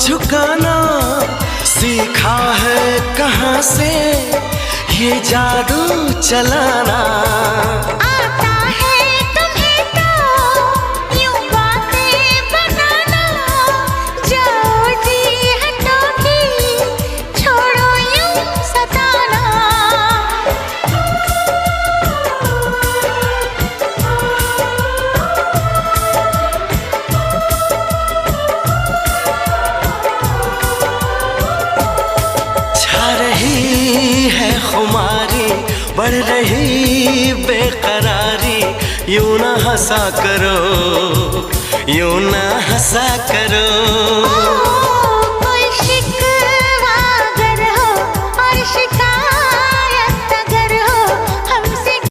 झुकाना सीखा है कहाँ से ये जादू चलाना। आता है तुम्हें तो यूं बातें बनाना, जाओ जी हटोगी छोड़ो यूं सताना। छा रही है खुमारी, बढ़ रही बेकरारी, यूं ना हंसा करो, यूं ना हंसा करो।